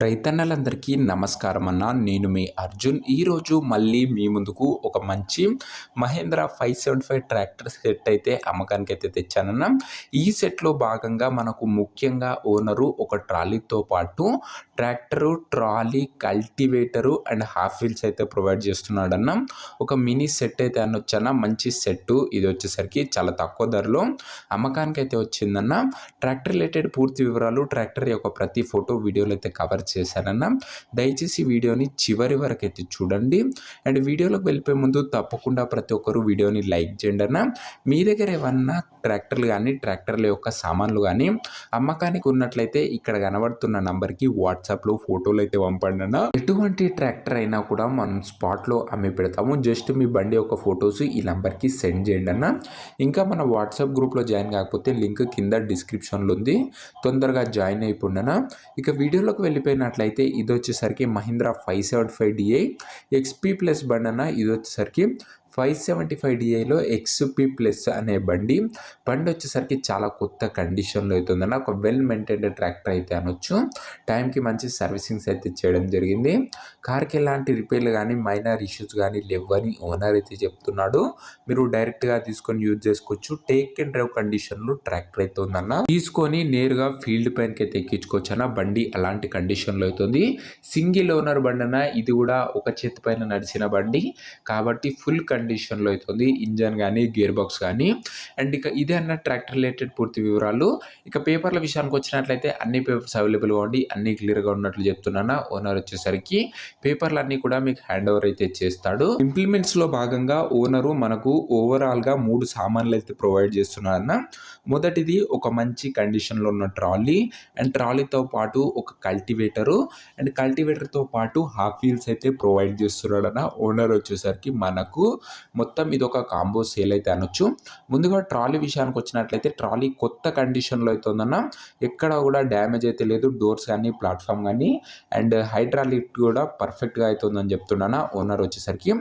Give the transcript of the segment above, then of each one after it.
రైతన్నలందరికీ నమస్కారం అన్న. నేను మీ అర్జున్. ఈరోజు మళ్ళీ మీ ముందుకు ఒక మంచి మహేంద్ర 575 ట్రాక్టర్ సెట్ అయితే అమ్మకానికి అయితే తెచ్చానన్న. ఈ సెట్లో భాగంగా మనకు ముఖ్యంగా ఓనరు ఒక ట్రాలీతో పాటు tractor, trolley, cultivator and half wheels అయితే ప్రొవైడ్ చేస్తున్నాడన్న. ఒక మినీ సెట్ అయితే అనొచ్చన్న. మంచి సెట్టు. ఇది వచ్చేసరికి చాలా తక్కువ ధరలో అమ్మకానికి అయితే వచ్చిందన్న. ట్రాక్టర్ రిలేటెడ్ పూర్తి వివరాలు, ట్రాక్టర్ యొక్క ప్రతి ఫోటో వీడియోలు అయితే కవర్ చేశానన్న. దయచేసి వీడియోని చివరి వరకు అయితే చూడండి. అండ్ వీడియోలోకి వెళ్ళిపోయే ముందు తప్పకుండా ప్రతి ఒక్కరు వీడియోని లైక్ చేయండి అన్న. మీ దగ్గర ఏమన్నా ట్రాక్టర్లు కానీ ట్రాక్టర్ల యొక్క సామాన్లు కానీ అమ్మకానికి ఉన్నట్లయితే ఇక్కడ కనబడుతున్న నంబర్కి వాట్సాప్లో ఫోటోలు అయితే పంపండి అన్న. ఎటువంటి ట్రాక్టర్ అయినా కూడా మనం స్పాట్లో అమ్మి పెడతాము. జస్ట్ మీ బండి యొక్క ఫొటోస్ ఈ నంబర్కి సెండ్ చేయండి అన్న. ఇంకా మన వాట్సాప్ గ్రూప్లో జాయిన్ కాకపోతే లింక్ కింద డిస్క్రిప్షన్లో ఉంది. తొందరగా జాయిన్ అయిపోండిన. ఇక వీడియోలోకి వెళ్ళిపోయినట్లయితే ఇది వచ్చేసరికి మహీంద్రా 575DI XP ప్లస్ బండి అన్న. ఇది వచ్చేసరికి 575DIలో XP ప్లస్ అనే బండి వచ్చేసరికి చాలా కొత్త కండిషన్లో అవుతుందన్న. ఒక వెల్ మెయింటైన్డ్ ట్రాక్టర్ అయితే అనొచ్చు. టైంకి మంచి సర్వీసింగ్స్ అయితే చేయడం జరిగింది. కార్కి ఎలాంటి రిపేర్లు కానీ మైనర్ ఇష్యూస్ కానీ లేవని ఓనర్ అయితే చెప్తున్నాడు. మీరు డైరెక్ట్గా తీసుకొని యూజ్ చేసుకోవచ్చు. టేక్ అండ్ డ్రైవ్ కండిషన్లో ట్రాక్టర్ అయితే ఉందన్న. తీసుకొని నేరుగా ఫీల్డ్ పైనకి అయితే ఎక్కించుకోవచ్చు అన్న. బండి అలాంటి కండిషన్లో అవుతుంది. సింగిల్ ఓనర్ బండి అన్న. ఇది కూడా ఒక చేతి పైన నడిచిన బండి కాబట్టి ఫుల్ కండిషన్లో అవుతుంది. ఇంజన్ కానీ గేర్ బాక్స్ కానీ. అండ్ ఇక ఇదే అన్న ట్రాక్టర్ రిలేటెడ్ పూర్తి వివరాలు. ఇక పేపర్ల విషయానికి వచ్చినట్లయితే అన్ని పేపర్స్ అవైలబుల్గా ఉండి అన్ని క్లియర్గా ఉన్నట్లు చెప్తున్నాను. ఓనర్ వచ్చేసరికి పేపర్లు అన్నీ కూడా మీకు హ్యాండ్ ఓవర్ అయితే చేస్తాడు. ఇంప్లిమెంట్స్లో భాగంగా ఓనరు మనకు ఓవరాల్గా 3 సామాన్లు అయితే ప్రొవైడ్ చేస్తున్నారన్న. మొదటిది ఒక మంచి కండిషన్లో ఉన్న ట్రాలీ అండ్ ట్రాలీతో పాటు ఒక కల్టివేటరు అండ్ కల్టివేటర్తో పాటు హాఫ్ వీల్స్ అయితే ప్రొవైడ్ చేస్తున్నాడన్న. ఓనర్ వచ్చేసరికి మనకు మొత్తం ఇది ఒక కాంబో సేల్ అయితే అనొచ్చు. ముందుగా ట్రాలీ విషయానికి వచ్చినట్లయితే ట్రాలీ కొత్త కండిషన్లో అవుతుందన్న. ఎక్కడ కూడా డ్యామేజ్ అయితే లేదు. డోర్స్ కానీ ప్లాట్ఫామ్ కానీ అండ్ హైడ్రాలిక్ కూడా పర్ఫెక్ట్గా అవుతుందని చెప్తున్నాను ఓనర్ వచ్చేసరికి.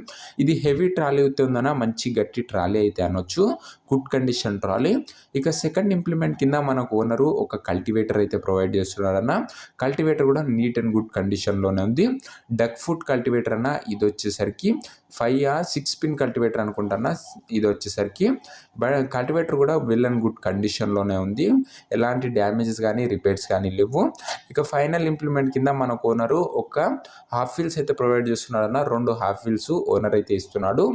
ఇది హెవీ ట్రాలీ అవుతుందన్న. మంచి గట్టి ట్రాలీ అయితే అనొచ్చు. Good condition trolley. ఇక సెకండ్ ఇంప్లిమెంట్ కింద మనకు ఓనరు ఒక కల్టివేటర్ అయితే ప్రొవైడ్ చేస్తున్నాడన్న. కల్టివేటర్ కూడా నీట్ అండ్ గుడ్ కండిషన్లోనే ఉంది. డక్ ఫుట్ కల్టివేటర్ అన్న. ఇది వచ్చేసరికి 5 or 6 పిన్ కల్టివేటర్ అనుకుంటున్నా. ఇది వచ్చేసరికి కల్టివేటర్ కూడా వెల్ అండ్ గుడ్ కండిషన్లోనే ఉంది. ఎలాంటి డ్యామేజెస్ కానీ రిపేర్స్ కానీ లేవు. ఇక ఫైనల్ ఇంప్లిమెంట్ కింద మనకు ఓనరు ఒక హాఫ్ వీల్స్ అయితే ప్రొవైడ్ చేస్తున్నాడన్న. 2 హాఫ్ వీల్స్ ఓనర్ అయితే ఇస్తున్నాడు.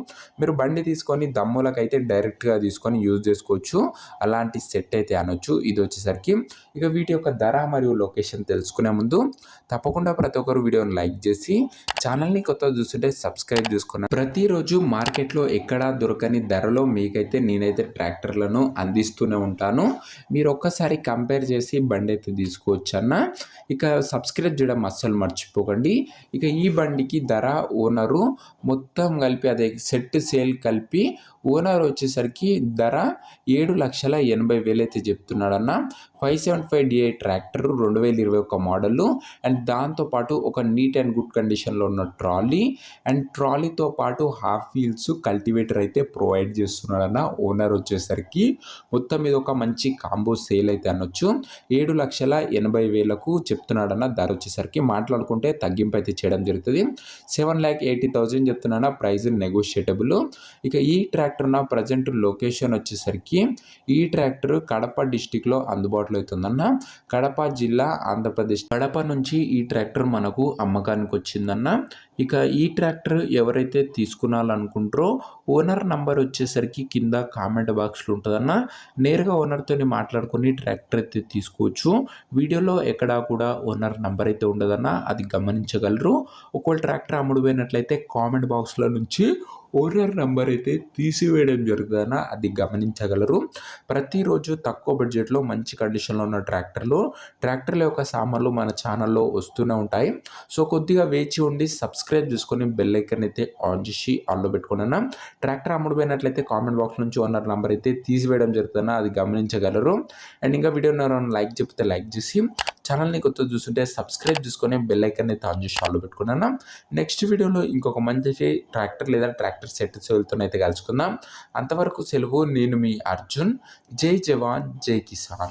మీరు బండి తీసుకొని దమ్ములకు అయితే డైరెక్ట్గా తీసుకొని యూజ్ చేసుకోవచ్చు. అలాంటి సెట్ అయితే అనొచ్చు. ఇది వచ్చేసరికి ఇక వీటి యొక్క ధర మరియు లొకేషన్ తెలుసుకునే ముందు తప్పకుండా ప్రతి ఒక్కరు వీడియోని లైక్ చేసి ఛానల్ని కొత్తగా చూస్తుంటే సబ్స్క్రైబ్ చేసుకున్నాను. ప్రతిరోజు మార్కెట్లో ఎక్కడా దొరకని ధరలో మీకైతే నేనైతే ట్రాక్టర్లను అందిస్తూనే ఉంటాను. మీరు ఒక్కసారి కంపేర్ చేసి బండి అయితే తీసుకోవచ్చు అన్న. ఇక సబ్స్క్రైబ్ చేయడం అస్సలు మర్చిపోకండి. ఇక ఈ బండికి ధర ఓనరు మొత్తం కలిపి అదే సెట్ సేల్ కలిపి ఓనర్ వచ్చేసరికి ధర 7,80,000 అయితే చెప్తున్నాడన్న. 575DI ట్రాక్టర్ 2021 మోడల్ అండ్ దాంతోపాటు ఒక నీట్ అండ్ గుడ్ కండిషన్లో ఉన్న ట్రాలీ అండ్ ట్రాలీతో పాటు హాఫ్ వీల్స్ కల్టివేటర్ అయితే ప్రొవైడ్ చేస్తున్నాడన్న. ఓనర్ వచ్చేసరికి మొత్తం మీద ఒక మంచి కాంబో సేల్ అయితే అనొచ్చు. 7,80,000కు చెప్తున్నాడన్న. ధర వచ్చేసరికి మాట్లాడుకుంటే తగ్గింపు అయితే చేయడం జరుగుతుంది. 7,80,000 చెప్తున్నాడన్న. ప్రైస్ నెగోషియేటబుల్. ఇక ఈ ట్రాక్టర్ నా ప్రజెంట్ లొకేషన్ వచ్చేసరికి ఈ ట్రాక్టర్ కడప డిస్టిక్లో అందుబాటులో అవుతుందన్న. కడప జిల్లా ఆంధ్రప్రదేశ్. కడప నుంచి ఈ ట్రాక్టర్ మనకు అమ్మకానికి వచ్చిందన్న. ఇక ఈ ట్రాక్టర్ ఎవరైతే తీసుకున్నారనుకుంటారో ఓనర్ నంబర్ వచ్చేసరికి కింద కామెంట్ బాక్స్లో ఉంటుందన్న. నేరుగా ఓనర్తో మాట్లాడుకొని ట్రాక్టర్ అయితే తీసుకోవచ్చు. వీడియోలో ఎక్కడా కూడా ఓనర్ నంబర్ అయితే ఉండదన్న. అది గమనించగలరు. ఒకవేళ ట్రాక్టర్ అమ్ముడుపోయినట్లయితే కామెంట్ బాక్స్లో నుంచి ఓనర్ నంబర్ అయితే తీసివేయడం జరుగుతుందన్న. అది గమనించగలరు. ప్రతిరోజు తక్కువ బడ్జెట్లో మంచి కండిషన్లో ఉన్న ట్రాక్టర్ల యొక్క సామాన్లు మన ఛానల్లో వస్తూనే ఉంటాయి. సో కొద్దిగా వేచి ఉండి సబ్స్క్రైబ్ చేసుకొని బెల్ ఐకాన్ అయితే ఆన్ చేసి ఆన్లో పెట్టుకున్నాను. ట్రాక్టర్ అమ్ముడుపోయినట్లయితే కామెంట్ బాక్స్ నుంచి ఓనర్ నంబర్ అయితే తీసివేయడం జరుగుతుందన్న. అది గమనించగలరు. అండ్ ఇంకా వీడియో లైక్ చెప్తే లైక్ చేసి ఛానల్ని కొత్త చూస్తుంటే సబ్స్క్రైబ్ చేసుకొని బెల్ ఐకాన్ అయితే ఆన్ చేసి ఆన్లో పెట్టుకున్నాను. నెక్స్ట్ వీడియోలో ఇంకొక మంచి ట్రాక్టర్ లేదా ట్రాక్టర్ సెట్ సేల్తో అయితే కలుసుకుందాం. అంతవరకు సెలవు. నేను మీ అర్జున్. జై జవాన్ జై కిసాన్.